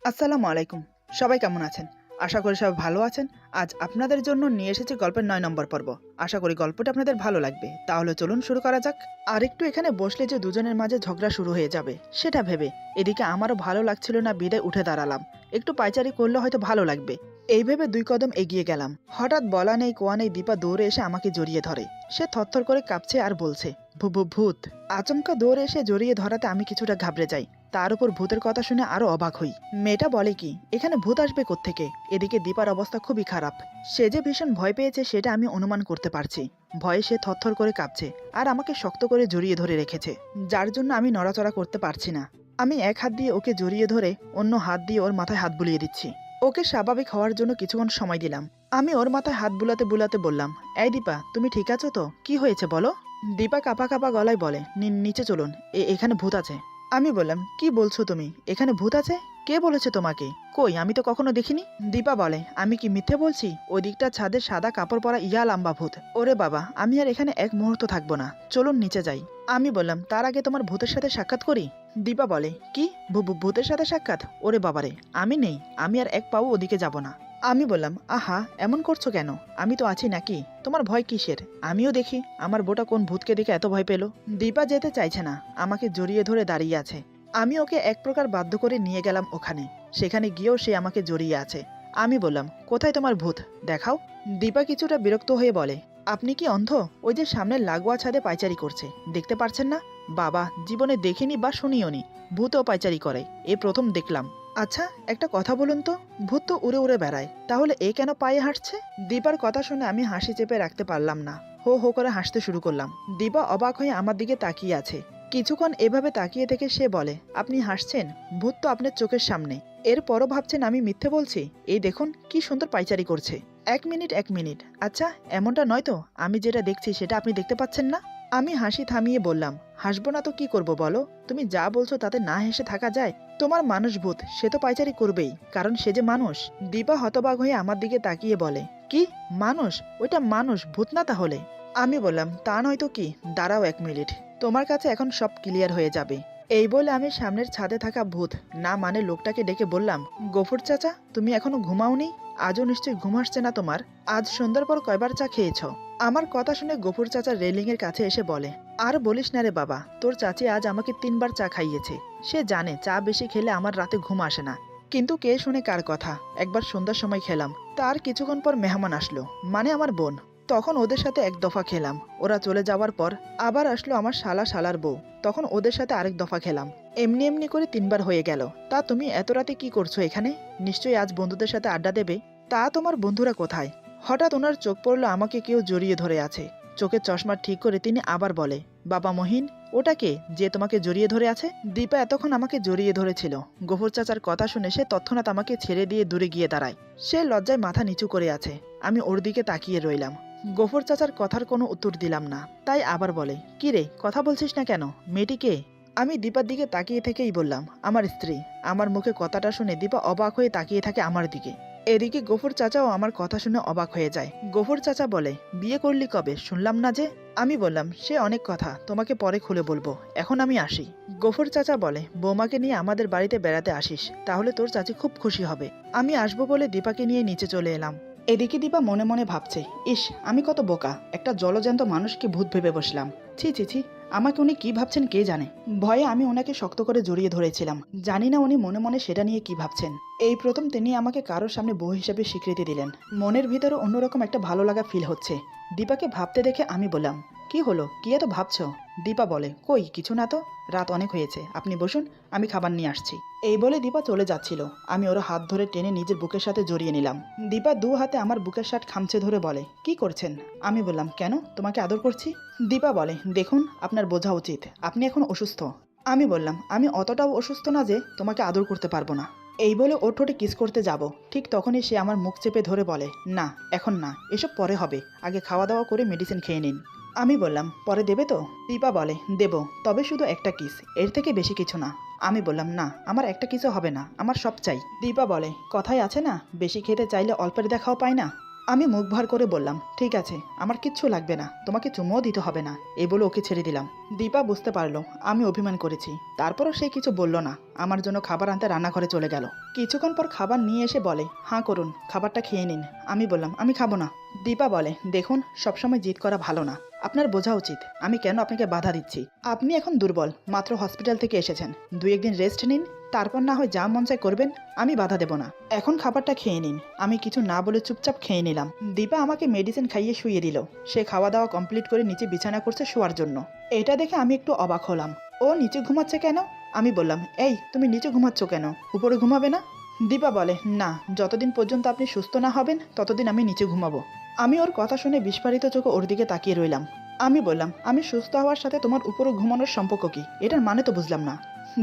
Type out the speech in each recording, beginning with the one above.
আসসালামু আলাইকুম। সবাই কেমন আছেন? আশা করি সবাই ভালো আছেন। আজ আপনাদের জন্য নিয়ে এসেছি গল্পের ৯ নম্বর পর্ব। আশা করি গল্পটা আপনাদের ভালো লাগবে। তাহলে চলুন শুরু করা যাক। আরেকটু এখানে বসলে যে দুজনের মাঝে ঝগড়া শুরু হয়ে যাবে সেটা ভেবে এদিকে আমারও ভালো লাগছিল না, বিদায় উঠে দাঁড়ালাম। একটু পায়চারি করলে হয়তো ভালো লাগবে। এই ভেবে ২ কদম এগিয়ে গেলাম। হঠাৎ বলা নেই কোয়া নেই দীপা দৌড়ে এসে আমাকে জড়িয়ে ধরে। সে থরথর করে কাঁপছে আর বলছে, ভূত। আচমকা দৌড়ে এসে জড়িয়ে ধরাতে আমি কিছুটা ঘাবড়ে যাই। তার উপর ভূতের কথা শুনে আরো অবাক হই। মেয়েটা বলে কি এখানে ভূত আসবে কোত্থেকে? এদিকে দীপার অবস্থা খুবই খারাপ। সে যে ভীষণ ভয় পেয়েছে সেটা আমি অনুমান করতে পারছি। ভয়ে সে থরথর করে কাঁপছে আর আমাকে শক্ত করে জড়িয়ে ধরে রেখেছে, যার জন্য আমি নড়াচড়া করতে পারছি না। আমি এক হাত দিয়ে ওকে জড়িয়ে ধরে অন্য হাত দিয়ে ওর মাথায় হাত বুলিয়ে দিচ্ছি। ওকে স্বাভাবিক হওয়ার জন্য কিছুক্ষণ সময় দিলাম। আমি ওর মাথায় হাত বুলাতে বুলাতে বললাম, এই দীপা, তুমি ঠিক আছো তো? কি হয়েছে বলো? দীপা কাঁপা কাঁপা গলায় বলে, নিচে চলুন, এখানে ভূত আছে। আমি বললাম, কি বলছো তুমি? এখানে ভূত আছে? কে বলেছে তোমাকে? কই, আমি তো কখনো দেখিনি। দীপা বলে, আমি কি মিথ্যে বলছি? ওই দিকটা ছাদে সাদা কাপড় পরা ইয়া লম্বা ভূত। ওরে বাবা, আমি আর এখানে এক মুহূর্ত থাকবো না, চলুন নিচে যাই। আমি বললাম, তার আগে তোমার ভূতের সাথে সাক্ষাৎ করি। দীপা বলে, কি ভূতের সাথে সাক্ষাৎ? ওরে বাবারে, আমি নেই, আমি আর এক পাও ওদিকে যাব না। আমি বললাম, আহা, এমন করছো কেন? আমি তো আছি নাকি? তোমার ভয় কিসের? আমিও দেখি আমার বোটা কোন ভূতকে দেখে এত ভয় পেল। দীপা যেতে চাইছে না, আমাকে জড়িয়ে ধরে দাঁড়িয়ে আছে। আমি ওকে এক প্রকার বাধ্য করে নিয়ে গেলাম ওখানে। সেখানে গিয়েও সে আমাকে জড়িয়ে আছে। আমি বললাম, কোথায় তোমার ভূত? দেখাও। দীপা কিছুটা বিরক্ত হয়ে বলে, আপনি কি অন্ধ? ওই যে সামনের লাগোয়া ছাদে পায়চারি করছে, দেখতে পারছেন না? বাবা, জীবনে দেখিনি বা শুনিওনি ভূতও পায়চারি করে, এ প্রথম দেখলাম। আচ্ছা, একটা কথা বলুন তো, ভূত তো উড়ে উড়ে বেড়ায়, তাহলে এ কেন পায়ে হাঁটছে? দীপার কথা শুনে আমি হাসি চেপে রাখতে পারলাম না, হো হো করে হাসতে শুরু করলাম। দীপা অবাক হয়ে আমার দিকে তাকিয়ে আছে। কিছুক্ষণ এভাবে তাকিয়ে থেকে সে বলে, আপনি হাসছেন? ভূত তো আপনার চোখের সামনে। এরপরও ভাবছেন আমি মিথ্যে বলছি? এই দেখুন কি সুন্দর পায়চারি করছে। এক মিনিট, আচ্ছা, এমনটা নয় তো? আমি যেটা দেখছি সেটা আপনি দেখতে পাচ্ছেন না? আমি হাসি থামিয়ে বললাম, হাসবো না তো কি করব বলো? তুমি যা বলছো তাতে না হেসে থাকা যায়? তোমার মানুষ ভূত, সে তো পায়চারি করবেই, কারণ সে যে মানুষ। দীপা হতবাক হয়ে আমার দিকে তাকিয়ে বলে, কি মানুষ? ওইটা মানুষ, ভূত না তাহলে? আমি বললাম, তা নয় তো কি, দাঁড়াও ১ মিনিট, তোমার কাছে এখন সব ক্লিয়ার হয়ে যাবে। এই বলে আমি সামনের ছাদে থাকা ভূত না মানে লোকটাকে ডেকে বললাম, গফুর চাচা, তুমি এখনো ঘুমাওনি? আজও নিশ্চয়ই ঘুম আসছে না তোমার? আজ সন্ধ্যার পর কয়বার চা খেয়েছ? আমার কথা শুনে গফুর চাচা রেলিং এর কাছে এসে বলে, আর বলিস না রে বাবা, তোর চাচি আজ আমাকে ৩ বার চা খাইয়েছে। সে জানে চা বেশি খেলে আমার রাতে ঘুম আসে না। কিন্তু কে শুনে কার কথা? একবার সন্ধ্যার সময় খেলাম, তার কিছুক্ষণ পর মেহমান আসলো, মানে আমার বোন। তখন ওদের সাথে এক দফা খেলাম। ওরা চলে যাওয়ার পর আবার আসলো আমার শালার বউ, তখন ওদের সাথে আরেক দফা খেলাম। এমনি এমনি করে ৩ বার হয়ে গেল। তা তুমি এত রাতে কি করছো এখানে? নিশ্চয়ই আজ বন্ধুদের সাথে আড্ডা দেবে। তা তোমার বন্ধুরা কোথায়? হঠাৎ ওনার চোখ পড়লো আমাকে কেউ জড়িয়ে ধরে আছে। চোখের চশমা ঠিক করে তিনি আবার বলে, বাবা মহিন, ওটা কে যে তোমাকে জড়িয়ে ধরে আছে? দীপা এতক্ষণ আমাকে জড়িয়ে ধরেছিল। গফুর চাচার কথা শুনে সে তৎক্ষণাৎ আমাকে ছেড়ে দিয়ে দূরে গিয়ে দাঁড়ায়। সে লজ্জায় মাথা নিচু করে আছে। আমি ওর দিকে তাকিয়ে রইলাম। গফুর চাচার কথার কোনো উত্তর দিলাম না। তাই আবার বলে, কি রে, কথা বলছিস না কেন? মেয়েটি কে? আমি দীপার দিকে তাকিয়ে থেকেই বললাম, আমার স্ত্রী। আমার মুখে কথাটা শুনে দীপা অবাক হয়ে তাকিয়ে থাকে আমার দিকে। এদিকে গফুর চাচাও আমার কথা শুনে অবাক হয়ে যায়। গফুর চাচা বলে, বিয়ে করলি কবে? শুনলাম না যে। আমি বললাম, সে অনেক কথা, তোমাকে পরে খুলে বলবো, এখন আমি আসি। গফুর চাচা বলে, বৌমাকে নিয়ে আমাদের বাড়িতে বেড়াতে আসিস, তাহলে তোর চাচি খুব খুশি হবে। আমি আসবো বলে দীপাকে নিয়ে নিচে চলে এলাম। এদিকে দীপা মনে মনে ভাবছে, ইস, আমি কত বোকা, একটা জলজ্যান্ত মানুষকে ভূত ভেবে বসলাম। ছি ছি ছি, আমাকে উনি কি ভাবছেন কে জানে। ভয়ে আমি ওনাকে শক্ত করে জড়িয়ে ধরেছিলাম। জানি না উনি মনে মনে সেটা নিয়ে কি ভাবছেন। এই প্রথম তিনি আমাকে কারোর সামনে বউ হিসেবে স্বীকৃতি দিলেন। মনের ভিতরে অন্যরকম একটা ভালো লাগা ফিল হচ্ছে। দীপাকে ভাবতে দেখে আমি বললাম, কি হলো, কি এত ভাবছো? দীপা বলে, কই কিছু না তো, রাত অনেক হয়েছে, আপনি বসুন, আমি খাবার নিয়ে আসছি। এই বলে দীপা চলে যাচ্ছিল। আমি ওর হাত ধরে টেনে নিজের বুকের সাথে জড়িয়ে নিলাম। দীপা ২ হাতে আমার বুকের শার্ট খামচে ধরে বলে, কি করছেন? আমি বললাম, কেন, তোমাকে আদর করছি। দীপা বলে, দেখুন, আপনার বোঝা উচিত আপনি এখন অসুস্থ। আমি বললাম, আমি অতটাও অসুস্থ না যে তোমাকে আদর করতে পারবো না। এই বলে ওর ঠোঁটে কিস করতে যাব, ঠিক তখনই সে আমার মুখ চেপে ধরে বলে, না, এখন না, এসব পরে হবে, আগে খাওয়া দাওয়া করে মেডিসিন খেয়ে নিন। আমি বললাম, পরে দেবে তো? দীপা বলে, দেব, তবে শুধু একটা কিস, এর থেকে বেশি কিছু না। আমি বললাম, না, আমার একটা কিসও হবে না, আমার সব চাই। দীপা বলে, কথায় আছে না, বেশি খেতে চাইলে অল্পের দেখাও পায় না। আমি মুখ ভার করে বললাম, ঠিক আছে, আমার কিচ্ছু লাগবে না, তোমাকে চুমুও দিতে হবে না। এই বলে ওকে ছেড়ে দিলাম। দীপা বুঝতে পারলো আমি অভিমান করেছি, তারপরও সে কিছু বলল না। আমার জন্য খাবার আনতে রান্নাঘরে চলে গেল। কিছুক্ষণ পর খাবার নিয়ে এসে বলে, হাঁ করুন, খাবারটা খেয়ে নিন। আমি বললাম, আমি খাবো না। দীপা বলে, দেখুন, সবসময় জিদ করা ভালো না। আপনার বোঝা উচিত আমি কেন আপনাকে বাধা দিচ্ছি। আপনি এখন দুর্বল, মাত্র হসপিটাল থেকে এসেছেন, 2-1 দিন রেস্ট নিন, তারপর না হয় যা মন চায় করবেন, আমি বাধা দেব না। এখন খাবারটা খেয়ে নিন। আমি কিছু না বলে চুপচাপ খেয়ে নিলাম। দীপা আমাকে মেডিসিন খাইয়ে শুইয়ে দিল। সে খাওয়া দাওয়া কমপ্লিট করে নিচে বিছানা করছে শোয়ার জন্য। এটা দেখে আমি একটু অবাক হলাম। ও নিচে ঘুমাচ্ছে কেন? আমি বললাম, এই তুমি নিচে ঘুমাচ্ছ কেন, উপরে ঘুমাবে না? দীপা বলে, না, যতদিন পর্যন্ত আপনি সুস্থ না হবেন ততদিন আমি নিচে ঘুমাবো। আমি ওর কথা শুনে বিস্ফারিত চোখে ওর দিকে তাকিয়ে রইলাম। আমি বললাম, আমি সুস্থ হওয়ার সাথে তোমার উপরে ঘুমানোর সম্পর্ক কি? এটার মানে তো বুঝলাম না।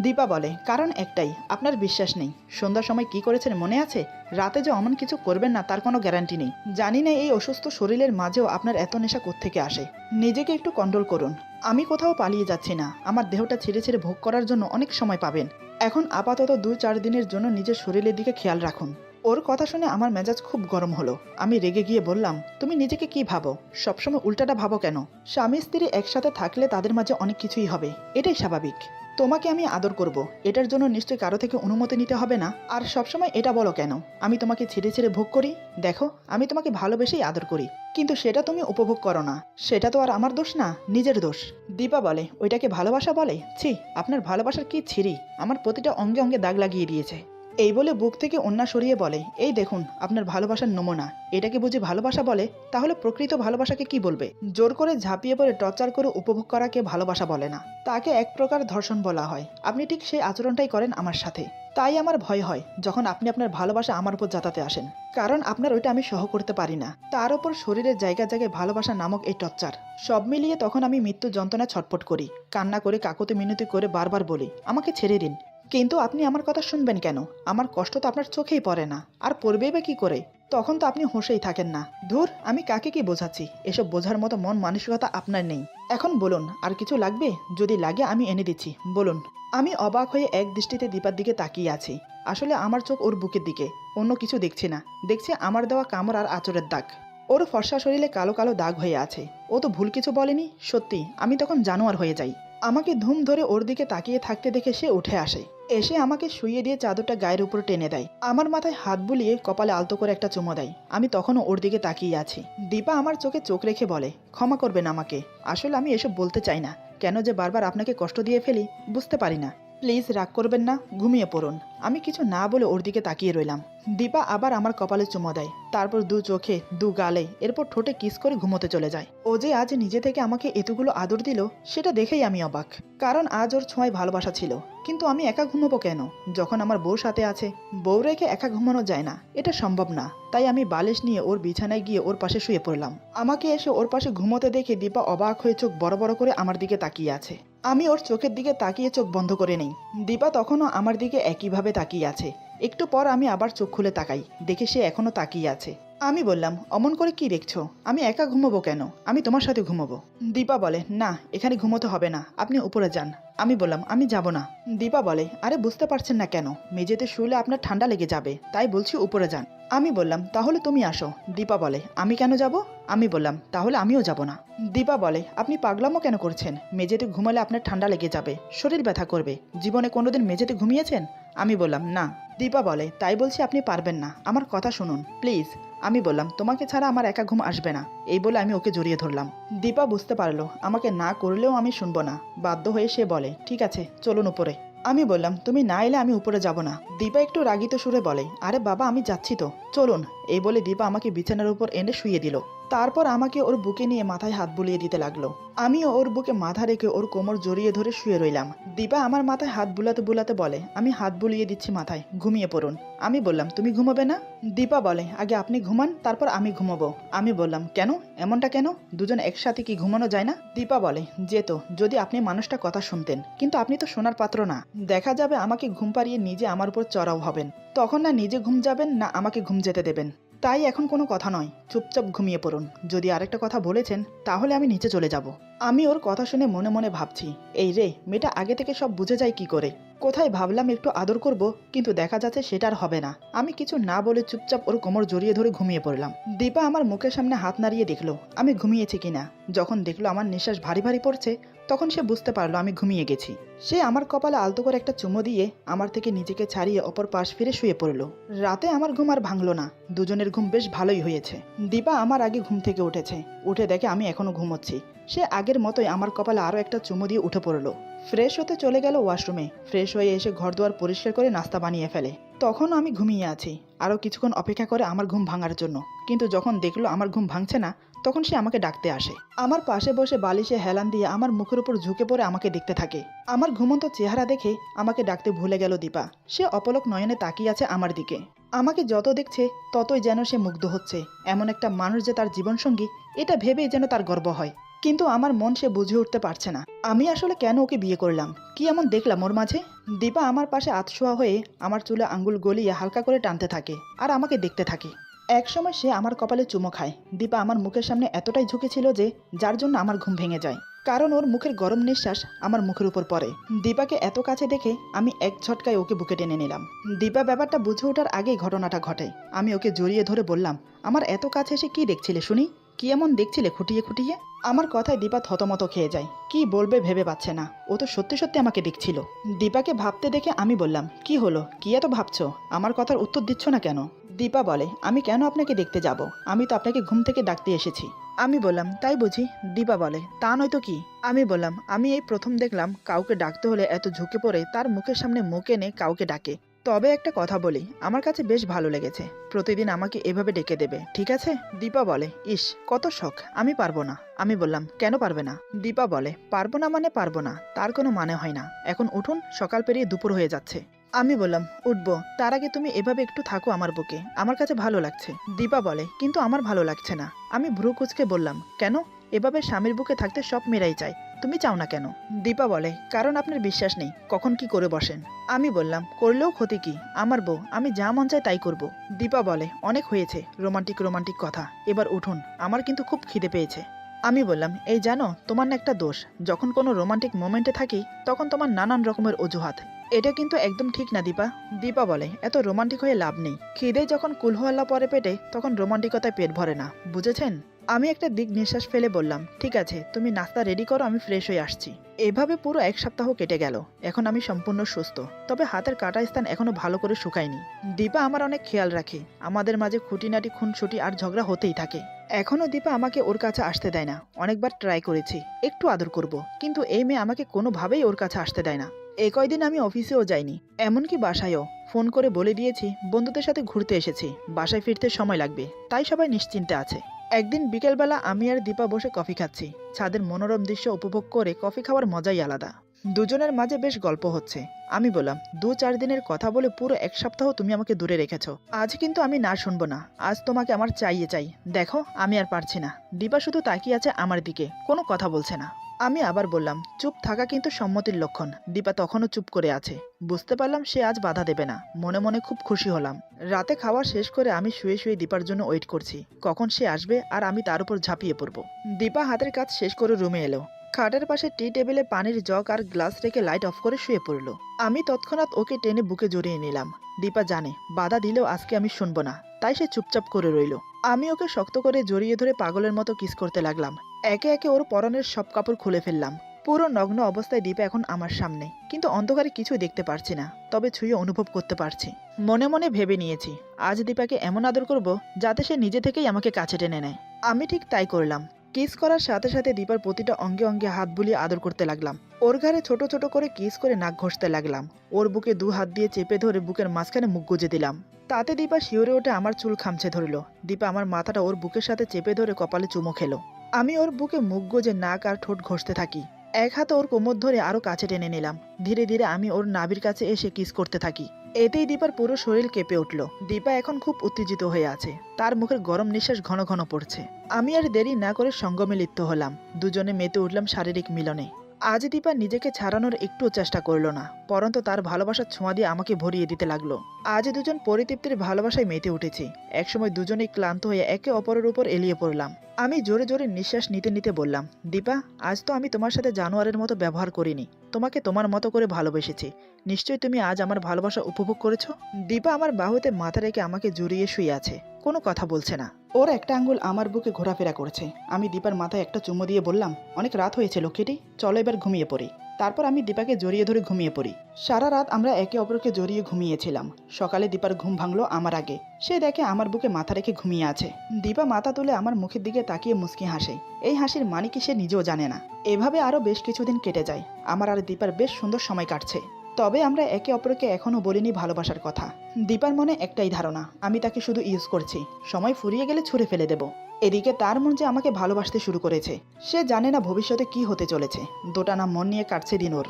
দীপা বলে, কারণ একটাই, আপনার বিশ্বাস নেই। সন্ধ্যার সময় কি করেছেন মনে আছে? রাতে যে অমন কিছু করবেন না তার কোনো গ্যারান্টি নেই। জানি না এই অসুস্থ শরীরের মাঝেও আপনার এত নেশা কোত্থেকে আসে। নিজেকে একটু কন্ট্রোল করুন। আমি কোথাও পালিয়ে যাচ্ছি না। আমার দেহটা ছেড়ে ছেড়ে ভোগ করার জন্য অনেক সময় পাবেন। এখন আপাতত 2-4 দিনের জন্য নিজের শরীরের দিকে খেয়াল রাখুন। ওর কথা শুনে আমার মেজাজ খুব গরম হলো। আমি রেগে গিয়ে বললাম, তুমি নিজেকে কি ভাবো? সবসময় উল্টাটা ভাবো কেন? স্বামী স্ত্রী একসাথে থাকলে তাদের মাঝে অনেক কিছুই হবে, এটাই স্বাভাবিক। তোমাকে আমি আদর করব, এটার জন্য নিশ্চয়ই কারো থেকে অনুমতি নিতে হবে না। আর সবসময় এটা বলো কেন আমি তোমাকে ছেড়ে ছেড়ে ভোগ করি? দেখো, আমি তোমাকে ভালোবেসেই আদর করি, কিন্তু সেটা তুমি উপভোগ করো না। সেটা তো আর আমার দোষ না, নিজের দোষ। দীপা বলে, ওইটাকে ভালোবাসা বলে? ছি, আপনার ভালোবাসার কি ছিরি, আমার প্রতিটা অঙ্গে অঙ্গে দাগ লাগিয়ে দিয়েছে। এই বলে বুক থেকে ওন্না সরিয়ে বলে, এই দেখুন আপনার ভালোবাসার নমুনা। এটাকে বুঝি ভালোবাসা বলে? তাহলে প্রকৃত ভালোবাসাকে কি বলবে? জোর করে ঝাঁপিয়ে পড়ে টর্চার করে উপভোগ করাকে ভালোবাসা বলে না, তাকে এক প্রকার ধর্ষণ বলা হয়। আপনি ঠিক সেই আচরণটাই করেন আমার সাথে। তাই আমার ভয় হয় যখন আপনি আপনার ভালোবাসা আমার উপর জাতাতে আসেন, কারণ আপনার ওইটা আমি সহ করতে পারি না। তার উপর শরীরের জায়গায় জায়গায় ভালোবাসা নামক এই টর্চার, সব মিলিয়ে তখন আমি মৃত্যু যন্ত্রণা ছটফট করি, কান্না করে কাকুতি মিনতি করে বারবার বলি, আমাকে ছেড়ে দিন। কিন্তু আপনি আমার কথা শুনবেন কেন? আমার কষ্ট তো আপনার চোখেই পড়ে না, আর পড়বেই বা কি করে? তখন তো আপনি হোশেই থাকেন না। ধুর, আমি কাকে কি বোঝাচ্ছি? এসব বোঝার মতো মন মানসিকতা আপনার নেই। এখন বলুন, আর কিছু লাগবে? যদি লাগে আমি এনে দিচ্ছি, বলুন। আমি অবাক হয়ে এক দৃষ্টিতে দীপার দিকে তাকিয়ে আছি। আসলে আমার চোখ ওর বুকের দিকে, অন্য কিছু দেখছি না। দেখছি আমার দেওয়া কামড় আর আঁচড়ের দাগ। ওর ফর্সা শরীরে কালো কালো দাগ হয়ে আছে। ও তো ভুল কিছু বলেনি। সত্যি আমি তখন জানোয়ার হয়ে যাই। আমাকে ধুম ধরে ওর দিকে তাকিয়ে থাকতে দেখে সে উঠে আসে। এসে আমাকে শুইয়ে দিয়ে চাদরটা গায়ের উপর টেনে দেয়। আমার মাথায় হাত বুলিয়ে কপালে আলতো করে একটা চুমো দেয়। আমি তখনও ওর দিকে তাকিয়ে আছি। দীপা আমার চোখে চোখ রেখে বলে, ক্ষমা করবেন আমাকে। আসলে আমি এসব বলতে চাই না। কেন যে বারবার আপনাকে কষ্ট দিয়ে ফেলি বুঝতে পারি না। প্লিজ রাগ করবেন না, ঘুমিয়ে পড়ুন। আমি কিছু না বলে ওর দিকে তাকিয়ে রইলাম। দীপা আবার আমার কপালে চুমো দেয়, তারপর 2 চোখে 2 গালে, এরপর ঠোঁটে কিস করে ঘুমোতে চলে যায়। ও যে আজ নিজে থেকে আমাকে এতগুলো আদর দিল, সেটা দেখেই আমি অবাক। কারণ আজ ওর ছোঁয়ায় ভালোবাসা ছিল। কিন্তু আমি একা ঘুমোবো কেন, যখন আমার বউ সাথে আছে? বউ রেখে একা ঘুমানো যায় না, এটা সম্ভব না। তাই আমি বালিশ নিয়ে ওর বিছানায় গিয়ে ওর পাশে শুয়ে পড়লাম। আমাকে এসে ওর পাশে ঘুমোতে দেখে দীপা অবাক হয়ে চোখ বড় বড় করে আমার দিকে তাকিয়ে আছে। আমি ওর চোখের দিকে তাকিয়ে চোখ বন্ধ করে নেই। দীপা তখনও আমার দিকে একইভাবে তাকিয়ে আছে। একটু পর আমি আবার চোখ খুলে তাকাই, দেখে সে এখনো তাকিয়ে আছে। আমি বললাম, অমন করে কি দেখছো? আমি একা ঘুমোবো কেন, আমি তোমার সাথে ঘুমোবো। দীপা বলে, না, এখানে ঘুমোতে হবে না, আপনি উপরে যান। আমি বললাম, আমি যাব না। দীপা বলে, আরে বুঝতে পারছেন না কেন? মেঝেতে শুলে আপনার ঠান্ডা লেগে যাবে, তাই বলছি উপরে যান। আমি বললাম, তাহলে তুমি আসো। দীপা বলে, আমি কেন যাব? আমি বললাম, তাহলে আমিও যাব না। দীপা বলে, আপনি পাগলামো কেন করছেন? মেঝেতে ঘুমালে আপনার ঠান্ডা লেগে যাবে, শরীর ব্যথা করবে। জীবনে কোনোদিন মেঝেতে ঘুমিয়েছেন? আমি বললাম, না। দীপা বলে, তাই বলছি আপনি পারবেন না, আমার কথা শুনুন প্লিজ। আমি বললাম, তোমাকে ছাড়া আমার একা ঘুম আসবে না। এই বলে আমি ওকে জড়িয়ে ধরলাম। দীপা বুঝতে পারলো আমাকে না করলেও আমি শুনবো না। বাধ্য হয়ে সে বলে, ঠিক আছে, চলুন উপরে। আমি বললাম, তুমি না এলে আমি উপরে যাব না। দীপা একটু রাগিত সুরে বলে, আরে বাবা, আমি যাচ্ছি তো, চলুন। এই বলে দীপা আমাকে বিছানার উপর এনে শুইয়ে দিল। তারপর আমাকে ওর বুকে নিয়ে মাথায় হাত বুলিয়ে দিতে লাগলো। আমিও ওর বুকে মাথা রেখে ওর কোমর জড়িয়ে ধরে শুয়ে রইলাম। দীপা আমার মাথায় হাত বুলাতে বুলাতে বলে, আমি হাত বুলিয়ে দিচ্ছি মাথায়, ঘুমিয়ে পড়ুন। আমি বললাম, তুমি ঘুমাবে না? দীপা বলে, আগে আপনি ঘুমান, তারপর আমি ঘুমাবো। আমি বললাম, কেন, এমনটা কেন? দুজন একসাথে কি ঘুমানো যায় না? দীপা বলে, যেত যদি আপনি মানুষটা কথা শুনতেন, কিন্তু আপনি তো শোনার পাত্র না। দেখা যাবে আমাকে ঘুম পাড়িয়ে নিজে আমার উপর চড়াও হবেন। তখন না নিজে ঘুম যাবেন, না আমাকে ঘুম যেতে দেবেন। তাই এখন কোনো কথা নয়, চুপচাপ ঘুমিয়ে পড়ুন। যদি আরেকটা কথা বলেছেন তাহলে আমি নিচে চলে যাব। আমি ওর কথা শুনে মনে মনে ভাবছি, এই রে, মেয়েটা আগে থেকে সব বুঝে যায় কি করে? কোথায় ভাবলাম একটু আদর করব, কিন্তু দেখা যাচ্ছে সেটা আর হবে না। আমি কিছু না বলে চুপচাপ ওর কোমর জড়িয়ে ধরে ঘুমিয়ে পড়লাম। দীপা আমার মুখের সামনে হাত নাড়িয়ে দেখলো আমি ঘুমিয়েছি কিনা। যখন দেখলো আমার নিঃশ্বাস ভারী ভারী পড়ছে, তখন সে বুঝতে পারলো আমি ঘুমিয়ে গেছি। সে আমার কপালে আলতো করে একটা চুমো দিয়ে আমার থেকে নিজেকে ছাড়িয়ে অপর পাশ ফিরে শুয়ে পড়ল। রাতে আমার ঘুম আর ভাঙলো না, দুজনের ঘুম বেশ ভালোই হয়েছে। দীপা আমার আগে ঘুম থেকে উঠেছে, উঠে দেখে আমি এখনো ঘুমোচ্ছি। সে আগের মতোই আমার কপালে আরও একটা চুমো দিয়ে উঠে পড়লো। ফ্রেশ হতে চলে গেল ওয়াশরুমে। ফ্রেশ হয়ে এসে ঘর দুয়ার পরিষ্কার করে নাস্তা বানিয়ে ফেলে। তখন আমি ঘুমিয়ে আছি, আরও কিছুক্ষণ অপেক্ষা করে আমার ঘুম ভাঙার জন্য। কিন্তু যখন দেখলো আমার ঘুম ভাঙছে না, তখন সে আমাকে ডাকতে আসে। আমার পাশে বসে বালিশে হেলান দিয়ে আমার মুখের উপর ঝুঁকে পড়ে আমাকে দেখতে থাকে। আমার ঘুমন্ত চেহারা দেখে আমাকে ডাকতে ভুলে গেল দীপা। সে অপলক নয়নে তাকিয়ে আছে আমার দিকে। আমাকে যত দেখছে ততই যেন সে মুগ্ধ হচ্ছে। এমন একটা মানুষ যে তার জীবনসঙ্গী, এটা ভেবেই যেন তার গর্ব হয়। কিন্তু আমার মন সে বুঝে উঠতে পারছে না আমি আসলে কেন ওকে বিয়ে করলাম। কি এমন দেখলাম ওর মাঝে? দীপা আমার পাশে আতশোয়া হয়ে আমার চুলে আঙ্গুল গলিয়ে হালকা করে টানতে থাকে আর আমাকে দেখতে থাকে। একসময় সে আমার কপালে চুমো খায়। দীপা আমার মুখের সামনে এতটাই ঝুঁকেছিল যে যার জন্য আমার ঘুম ভেঙে যায়, কারণ ওর মুখের গরম নিঃশ্বাস আমার মুখের উপর পড়ে। দীপাকে এত কাছে দেখে আমি এক ঝটকায় ওকে বুকে টেনে নিলাম। দীপা ব্যাপারটা বুঝে ওঠার আগেই ঘটনাটা ঘটে। আমি ওকে জড়িয়ে ধরে বললাম, আমার এত কাছে এসে কি দেখছিলে শুনি? কি এমন দেখছিলে খুঁটিয়ে খুঁটিয়ে? আমার কথায় দীপা থতমত খেয়ে যায়। কি বলবে ভেবে পাচ্ছে না, ও তো সত্যি সত্যি আমাকে দেখছিল। দীপাকে ভাবতে দেখে আমি বললাম, কি হলো, কি এত ভাবছো? আমার কথার উত্তর দিচ্ছ না কেন? দীপা বলে, আমি কেন আপনাকে দেখতে যাব? আমি তো আপনাকে ঘুম থেকে ডাকতে এসেছি। আমি বললাম, তাই বুঝি? দীপা বলে, তা নয়তো কি? আমি বললাম, আমি এই প্রথম দেখলাম কাউকে ডাকতে হলে এত ঝুঁকে পড়ে তার মুখের সামনে মুখ এনে কাউকে ডাকে। তবে একটা কথা বলি, আমার কাছে বেশ ভালো লেগেছে। প্রতিদিন আমাকে এভাবে ডেকে দেবে, ঠিক আছে? দীপা বলে, ইস কত শখ, আমি পারবো না। আমি বললাম, কেন পারবে না? দীপা বলে, পারবো না মানে পারবো না, তার কোনো মানে হয় না। এখন উঠুন, সকাল পেরিয়ে দুপুর হয়ে যাচ্ছে। আমি বললাম, উঠবো, তার আগে তুমি এভাবে একটু থাকো আমার বুকে, আমার কাছে ভালো লাগছে। দীপা বলে, কিন্তু আমার ভালো লাগছে না। আমি ভ্রু কুঁচকে বললাম, কেন? এভাবে স্বামীর বুকে থাকতে সব মেয়েরাই চায়, তুমি চাও না কেন? দীপা বলে, কারণ আপনার বিশ্বাস নেই কখন কি করে বসেন। আমি বললাম, করলেও ক্ষতি কি? আমার বউ, আমি যা মন চাই তাই করব। দীপা বলে, অনেক হয়েছে রোমান্টিক রোমান্টিক কথা, এবার উঠুন, আমার কিন্তু খুব খিদে পেয়েছে। আমি বললাম, এই জানো, তোমার না একটা দোষ, যখন কোনো রোমান্টিক মোমেন্টে থাকি তখন তোমার নানান রকমের অজুহাত। এটা কিন্তু একদম ঠিক না দীপা। দীপা বলে, এত রোমান্টিক হয়ে লাভ নেই। খিদে যখন কুলহল্লা পরে পেটে তখন রোমান্টিকতায় পেট ভরে না, বুঝেছেন? আমি একটা দিক নিঃশ্বাস ফেলে বললাম, ঠিক আছে, তুমি নাস্তা রেডি করো, আমি ফ্রেশ হয়ে আসছি। এভাবে পুরো এক সপ্তাহ কেটে গেল। এখন আমি সম্পূর্ণ সুস্থ, তবে হাতের কাটা স্থান এখনো ভালো করে শুকায়নি। দীপা আমার অনেক খেয়াল রাখে। আমাদের মাঝে খুঁটিনাটি খুনসুটি আর ঝগড়া হতেই থাকে। এখনো দীপা আমাকে ওর কাছে আসতে দেয় না। অনেকবার ট্রাই করেছি একটু আদর করব, কিন্তু এই মেয়ে আমাকে কোনোভাবেই ওর কাছে আসতে দেয় না। এই কয়দিন আমি অফিসেও যাইনি, এমনকি বাসায়ও। ফোন করে বলে দিয়েছি বন্ধুদের সাথে ঘুরতে এসেছি, বাসায় ফিরতে সময় লাগবে, তাই সবাই নিশ্চিন্তে আছে। একদিন বিকেলবেলা আমি আর দীপা বসে কফি খাচ্ছি। ছাদের মনোরম দৃশ্য উপভোগ করে কফি খাওয়ার মজাই আলাদা। দুজনের মাঝে বেশ গল্প হচ্ছে। আমি বললাম, 2-4 দিনের কথা বলে পুরো এক সপ্তাহ তুমি আমাকে দূরে রেখেছো। আজ কিন্তু আমি না শুনবো না, আজ তোমাকে আমার চাইয়ে চাই। দেখো আমি আর পারছি না। দীপা শুধু তাকিয়ে আছে আমার দিকে, কোনো কথা বলছে না। আমি আবার বললাম, চুপ থাকা কিন্তু সম্মতির লক্ষণ। দীপা তখনও চুপ করে আছে। বুঝতে পারলাম সে আজ বাধা দেবে না। মনে মনে খুব খুশি হলাম। রাতে খাওয়া শেষ করে আমি শুয়ে শুয়ে দীপার জন্য ওয়েট করছি, কখন সে আসবে আর আমি তার উপর ঝাঁপিয়ে পড়বো। দীপা হাতের কাজ শেষ করে রুমে এলো। খাটের পাশে টি টেবিলে পানির জগ আর গ্লাস রেখে লাইট অফ করে শুয়ে পড়লো। আমি তৎক্ষণাৎ ওকে টেনে বুকে জড়িয়ে নিলাম। দীপা জানে বাধা দিলেও আজকে আমি শুনবো না, তাই সে চুপচাপ করে রইল। আমি ওকে শক্ত করে জড়িয়ে ধরে পাগলের মতো কিস করতে লাগলাম। একে একে ওর পরনের সব কাপড় খুলে ফেললাম। পুরো নগ্ন অবস্থায় দীপা এখন আমার সামনে, কিন্তু অন্ধকারে কিছুই দেখতে পারছি না, তবে ছুঁয়ে অনুভব করতে পারছি। মনে মনে ভেবে নিয়েছি আজ দীপাকে এমন আদর করব যাতে সে নিজে থেকেই আমাকে কাছে টেনে নেয়। আমি ঠিক তাই করলাম। কিস করার সাথে সাথে দীপার প্রতিটা অঙ্গে অঙ্গে হাত বুলিয়ে আদর করতে লাগলাম। ওর ঘাড়ে ছোট ছোট করে কিস করে নাক ঘষতে লাগলাম। ওর বুকে 2 হাত দিয়ে চেপে ধরে বুকের মাঝখানে মুখ গুজে দিলাম। তাতে দীপা শিউরে ওঠে আমার চুল খামছে ধরল। দীপা আমার মাথাটা ওর বুকের সাথে চেপে ধরে কপালে চুমো খেলো। আমি ওর বুকে মুখ গুজে নাক আর ঠোঁট ঘষতে থাকি। এক হাতে ওর কোমর ধরে আরো কাছে টেনে নিলাম। ধীরে ধীরে আমি ওর নাভির কাছে এসে কিস করতে থাকি। এতেই দীপার পুরো শরীর কেঁপে উঠল। দীপা এখন খুব উত্তেজিত হয়ে আছে, তার মুখের গরম নিঃশ্বাস ঘন ঘন পড়ছে। আমি আর দেরি না করে সঙ্গমে লিপ্ত হলাম। দুজনে মেতে উঠলাম শারীরিক মিলনে। আজ দীপা নিজেকে ছাড়ানোর একটুও চেষ্টা করলো না, পরন্তু তার ভালোবাসার ছোঁয়া দিয়ে আমাকে ভরিয়ে দিতে লাগলো। আজ দুজন পরিতৃপ্তির ভালোবাসায় মেতে উঠেছি। একসময় দুজনেই ক্লান্ত হয়ে একে অপরের উপর এলিয়ে পড়লাম। আমি জোরে জোরে নিঃশ্বাস নিতে নিতে বললাম, দীপা, আজ তো আমি তোমার সাথে জানোয়ারের মতো ব্যবহার করিনি, তোমাকে তোমার মতো করে ভালোবেসেছি। নিশ্চয়ই তুমি আজ আমার ভালোবাসা উপভোগ করেছো। দীপা আমার বাহুতে মাথা রেখে আমাকে জড়িয়ে শুয়ে আছে। কোনো কথা বলছে না। ওর একটা আঙ্গুল আমার বুকে ঘোরাফেরা করছে। আমি দীপার মাথায় একটা চুমু দিয়ে বললাম, অনেক রাত হয়েছে লক্ষ্মীটি, চলো এবার ঘুমিয়ে পড়ি। তারপর আমি দীপাকে জড়িয়ে ধরে ঘুমিয়ে পড়ি। সারা রাত আমরা একে অপরকে জড়িয়ে ঘুমিয়েছিলাম। সকালে দীপার ঘুম ভাঙলো আমার আগে। সে দেখে আমার বুকে মাথা রেখে ঘুমিয়ে আছে। দীপা মাথা তুলে আমার মুখের দিকে তাকিয়ে মুচকি হাসে। এই হাসির মানে কি সে নিজেও জানে না। এভাবে আরও বেশ কিছুদিন কেটে যায়। আমার আর দীপার বেশ সুন্দর সময় কাটছে। তবে আমরা একে অপরকে এখনও বলিনি ভালোবাসার কথা। দীপার মনে একটাই ধারণা, আমি তাকে শুধু ইউজ করছি, সময় ফুরিয়ে গেলে ছুঁড়ে ফেলে দেব। এদিকে তার মন যে আমাকে ভালোবাসতে শুরু করেছে। সে জানে না ভবিষ্যতে কি হতে চলেছে। দোটানা মন নিয়ে কাটছে দিন ওর।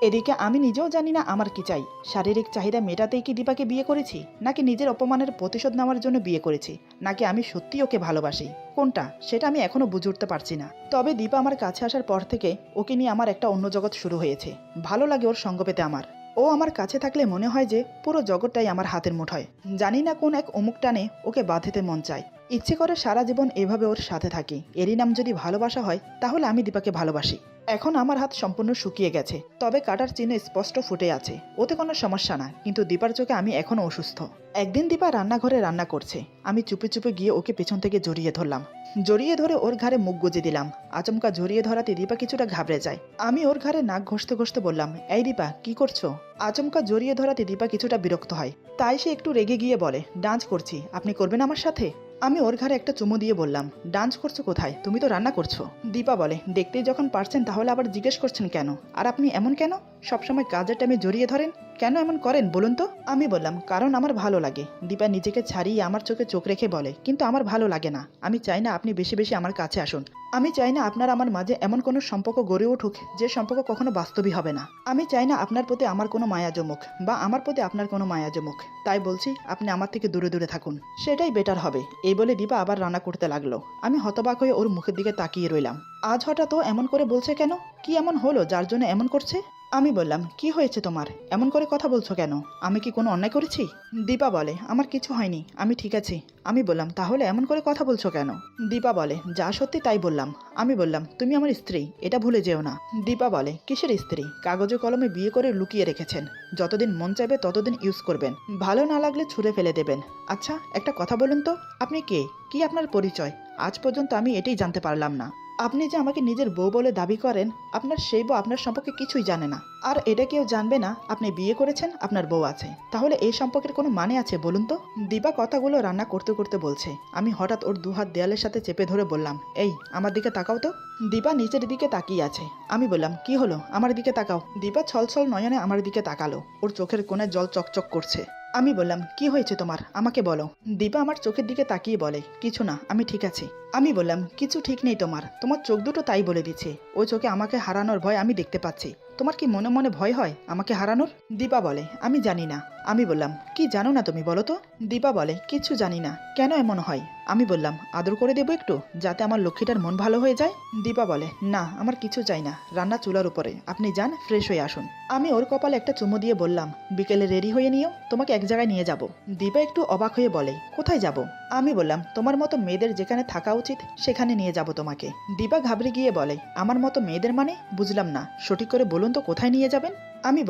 এদিকে আমি নিজেও জানি না আমার কি চাই। শারীরিক চাহিদা মেটাতেই কি দীপাকে বিয়ে করেছি, নাকি নিজের অপমানের প্রতিশোধ নেওয়ার জন্য বিয়ে করেছি, নাকি আমি সত্যিই ওকে ভালোবাসি, কোনটা সেটা আমি এখনো বুঝে উঠতে পারছি না। তবে দীপা আমার কাছে আসার পর থেকে ওকে নিয়ে আমার একটা অন্য জগৎ শুরু হয়েছে। ভালো লাগে ওর সঙ্গ পেতে আমার। ও আমার কাছে থাকলে মনে হয় যে পুরো জগৎটাই আমার হাতের মুঠোয়। জানি না কোন এক অমুক টানে ওকে বাঁধতে মন চায়। ইচ্ছে করে সারা জীবন এভাবে ওর সাথে থাকি। এরই নাম যদি ভালোবাসা হয়, তাহলে আমি দীপাকে ভালোবাসি। এখন আমার হাত সম্পূর্ণ শুকিয়ে গেছে, তবে কাটার চিহ্ন স্পষ্ট ফুটে আছে। ওতে কোনো সমস্যা না, কিন্তু দীপার চোখে আমি এখনও অসুস্থ। একদিন দীপা রান্নাঘরে রান্না করছে। আমি চুপে চুপে গিয়ে ওকে পেছন থেকে জড়িয়ে ধরলাম। জড়িয়ে ধরে ওর ঘাড়ে মুখ গুজে দিলাম। আচমকা জড়িয়ে ধরাতে দীপা কিছুটা ঘাবড়ে যায়। আমি ওর ঘাড়ে নাক ঘষতে ঘষতে বললাম, এই দীপা, কি করছো? আচমকা জড়িয়ে ধরাতে দীপা কিছুটা বিরক্ত হয়। তাই সে একটু রেগে গিয়ে বলে, ডান্স করছি, আপনি করবেন আমার সাথে? আমি ওর ঘাড়ে একটা চুমু দিয়ে বললাম, ডান্স করছো কোথায়? তুমি তো রান্না করছো। দীপা বলে, দেখতেই যখন পারছেন তাহলে আবার জিজ্ঞেস করছেন কেন? আর আপনি এমন কেন? সবসময় কাজের টাইমে জড়িয়ে ধরেন, কেন এমন করেন বলুন তো? আমি বললাম, কারণ আমার ভালো লাগে। দীপা নিজেকে ছাড়িয়ে আমার চোখে চোখ রেখে বলে, কিন্তু আমার ভালো লাগে না। আমি চাই না আপনি বেশি বেশি আমার কাছে আসুন। আমি চাই না আপনার আমার মাঝে এমন কোনো সম্পর্ক গড়ে উঠুক যে সম্পর্ক কখনো বাস্তবই হবে না। আমি চাই না আপনার প্রতি আমার কোনো মায়া জমুক, বা আমার প্রতি আপনার কোনো মায়া জমুক। তাই বলছি, আপনি আমার থেকে দূরে দূরে থাকুন, সেটাই বেটার হবে। এই বলে দীপা আবার রান্না করতে লাগলো। আমি হতবাক হয়ে ওর মুখের দিকে তাকিয়ে রইলাম। আজ হঠাৎ ও এমন করে বলছে কেন? কি এমন হলো যার জন্য এমন করছে? আমি বললাম, কি হয়েছে তোমার? এমন করে কথা বলছো কেন? আমি কি কোনো অন্যায় করেছি? দীপা বলে, আমার কিছু হয়নি, আমি ঠিক আছি। আমি বললাম, তাহলে এমন করে কথা বলছো কেন? দীপা বলে, যা সত্যি তাই বললাম। আমি বললাম, তুমি আমার স্ত্রী, এটা ভুলে যেও না। দীপা বলে, কিসের স্ত্রী? কাগজে কলমে বিয়ে করে লুকিয়ে রেখেছেন। যতদিন মন চাইবে ততদিন ইউজ করবেন, ভালো না লাগলে ছুঁড়ে ফেলে দেবেন। আচ্ছা, একটা কথা বলুন তো, আপনি কে? কি আপনার পরিচয়? আজ পর্যন্ত আমি এটাই জানতে পারলাম না। আপনি যে আমাকে নিজের বউ বলে দাবি করেন, আপনার সেই বউ আপনার সম্পর্কে কিছুই জানে না। আর এটা কেউ জানবে না আপনি বিয়ে করেছেন, আপনার বউ আছে। তাহলে এই সম্পর্কের কোনো মানে আছে বলুন তো? দীপা কথাগুলো রান্না করতে করতে বলছে। আমি হঠাৎ ওর দুহাত দেয়ালের সাথে চেপে ধরে বললাম, এই আমার দিকে তাকাও তো। দীপা নিচের দিকে তাকিয়ে আছে। আমি বললাম, কি হলো, আমার দিকে তাকাও। দীপা ছলছল নয়নে আমার দিকে তাকালো। ওর চোখের কোণে জল চকচক করছে। আমি বললাম, কি হয়েছে তোমার, আমাকে বলো। দীপা আমার চোখের দিকে তাকিয়ে বলে, কিছু না, আমি ঠিক আছি। আমি বললাম, কিছু ঠিক নেই তোমার, তোমার চোখ দুটো তাই বলে দিচ্ছে। ওই চোখে আমাকে হারানোর ভয় আমি দেখতে পাচ্ছি। তোমার কি মনে মনে ভয় হয় আমাকে হারানোর? দীপা বলে, আমি জানি না। আমি বললাম, কি জানো না তুমি, বলো তো? দীপা বলে, কিছু জানি না, কেন এমন হয়? আমি বললাম, আদর করে দেবো একটু, যাতে আমার লক্ষ্মীটার মন ভালো হয়ে যায়। দীপা বলে, না, আমার কিছু চাই না, রান্না চুলার উপরে, আপনি যান, ফ্রেশ হয়ে আসুন। আমি ওর কপালে একটা চুমু দিয়ে বললাম, বিকেলে রেডি হয়ে নিও, তোমাকে এক জায়গায় নিয়ে যাব। দীপা একটু অবাক হয়ে বলে, কোথায় যাব? আমি বললাম, তোমার মতো মেয়েদের যেখানে থাকা উচিত সেখানে নিয়ে যাব তোমাকে। দীপা ঘাবড়ে গিয়ে বলে, আমার মতো মেয়েদের মানে বুঝলাম না, সঠিক করে বলুন তো, কোথায় নিয়ে যাবেন? আমি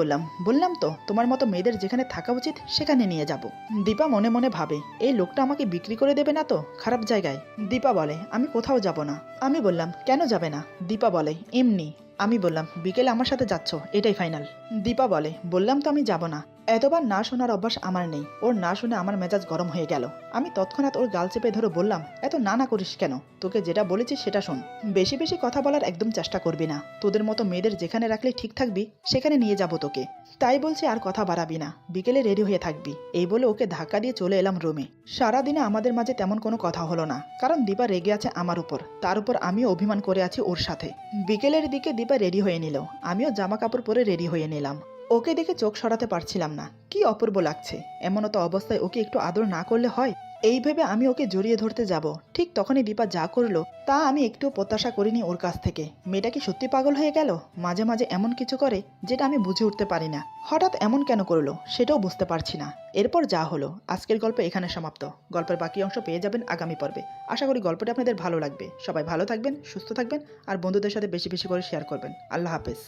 বললাম তো, তোমার মতো মেয়েদের যেখানে থাকা উচিত সেখানে নিয়ে যাব। দীপা মনে মনে ভাবে, এই লোকটা আমাকে বিক্রি করে দেবে না তো খারাপ জায়গায়? দীপা বলে, আমি কোথাও যাব না। আমি বললাম, কেন যাবে না? দীপা বলে, এমনি। আমি বললাম, বিকেলে আমার সাথে যাচ্ছ, এটাই ফাইনাল। দীপা বলে, বললাম তো আমি যাব না। এতবার না শোনার অভ্যাস আমার নেই। ওর না শুনে আমার মেজাজ গরম হয়ে গেল। আমি তৎক্ষণাৎ ওর গাল চেপে ধরে বললাম, এত না করিস কেন? তোকে যেটা বলেছি সেটা শোন। বেশি বেশি কথা বলার একদম চেষ্টা করবি না। তোদের মতো মেয়েদের যেখানে রাখলে ঠিক থাকবি সেখানে নিয়ে যাব তোকে। তাই বলছি, আর কথা বাড়াবি না, বিকেলে রেডি হয়ে থাকবি। এই বলে ওকে ধাক্কা দিয়ে চলে এলাম রুমে। সারাদিনে আমাদের মাঝে তেমন কোনো কথা হলো না, কারণ দীপা রেগে আছে আমার উপর, তার উপর আমিও অভিমান করে আছি ওর সাথে। বিকেলের দিকে দীপা রেডি হয়ে নিল, আমিও জামা কাপড় পরে রেডি হয়ে নিলাম। ওকে দেখে চোখ সরাতে পারছিলাম না, কি অপূর্ব লাগছে। এমনতো অবস্থায় ওকে একটু আদর না করলে হয়? এই ভেবে আমি ওকে জড়িয়ে ধরতে যাব, ঠিক তখনই দীপা যা করলো তা আমি একটু প্রত্যাশা করিনি ওর কাছ থেকে। মেয়েটা কি সত্যি পাগল হয়ে গেল? মাঝে মাঝে এমন কিছু করে যেটা আমি বুঝে উঠতে পারি না। হঠাৎ এমন কেন করলো সেটাও বুঝতে পারছি না। এরপর যা হলো, আজকের গল্প এখানে সমাপ্ত। গল্পের বাকি অংশ পেয়ে যাবেন আগামী পর্বে। আশা করি গল্পটা আপনাদের ভালো লাগবে। সবাই ভালো থাকবেন, সুস্থ থাকবেন, আর বন্ধুদের সাথে বেশি বেশি করে শেয়ার করবেন। আল্লাহ হাফেজ।